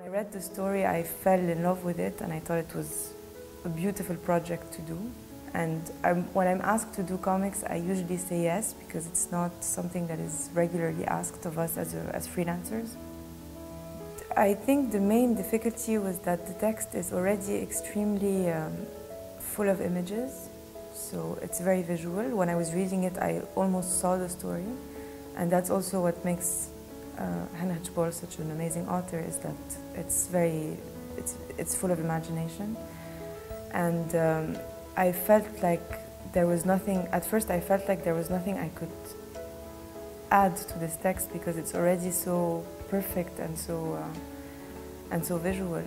read the story, I fell in love with it, and I thought it was a beautiful project to do. And when I'm asked to do comics, I usually say yes, because it's not something that is regularly asked of us as freelancers. I think the main difficulty was that the text is already extremely full of images, so it's very visual. When I was reading it, I almost saw the story, and that's also what makes Heinrich Boell such an amazing author, is that it's full of imagination. And I felt like there was nothing, at first I felt like there was nothing I could add to this text, because it's already so perfect and so visual.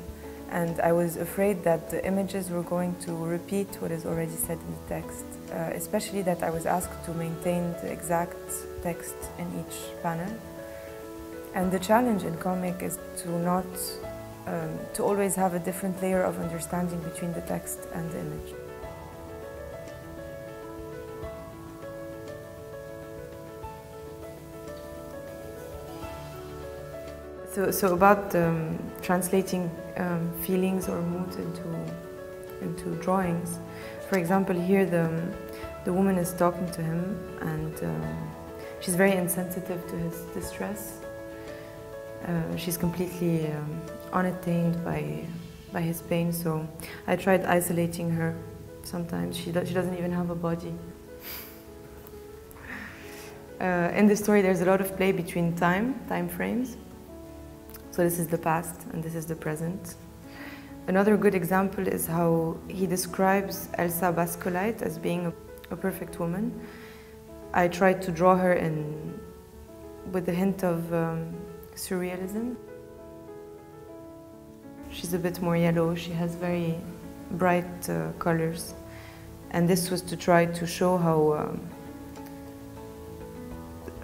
And I was afraid that the images were going to repeat what is already said in the text, especially that I was asked to maintain the exact text in each panel. And the challenge in comic is to always have a different layer of understanding between the text and the image. So about translating feelings or moods into drawings. For example, here the woman is talking to him, and she's very insensitive to his distress. She's completely unattained by his pain, so I tried isolating her sometimes. She doesn't even have a body. In the story there's a lot of play between time frames. So this is the past and this is the present. Another good example is how he describes Elsa Baskoleit as being a perfect woman. I tried to draw her with a hint of surrealism. She's a bit more yellow, she has very bright colors. And this was to try to show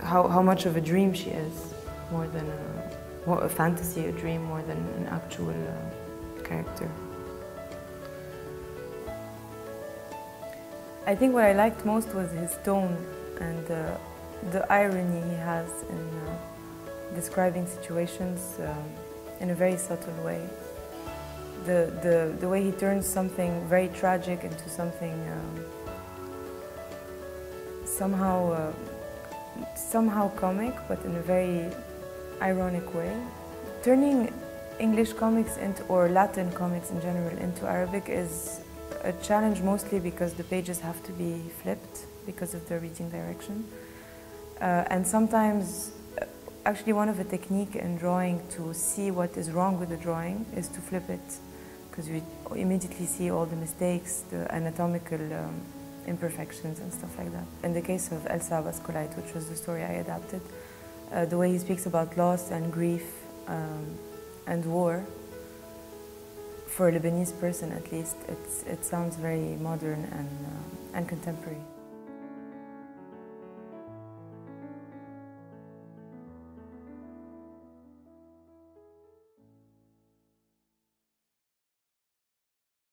how much of a dream she is, more than a fantasy, a dream, more than an actual character. I think what I liked most was his tone and the irony he has in describing situations in a very subtle way. The way he turns something very tragic into something somehow comic, but in a very ironic way. Turning English comics or Latin comics in general into Arabic is a challenge, mostly because the pages have to be flipped because of the reading direction. And sometimes, actually one of the techniques in drawing to see what is wrong with the drawing is to flip it, because we immediately see all the mistakes, the anatomical imperfections and stuff like that. In the case of Elsa Baskoleit, which was the story I adapted, the way he speaks about loss and grief and war, for a Lebanese person at least, it sounds very modern and contemporary.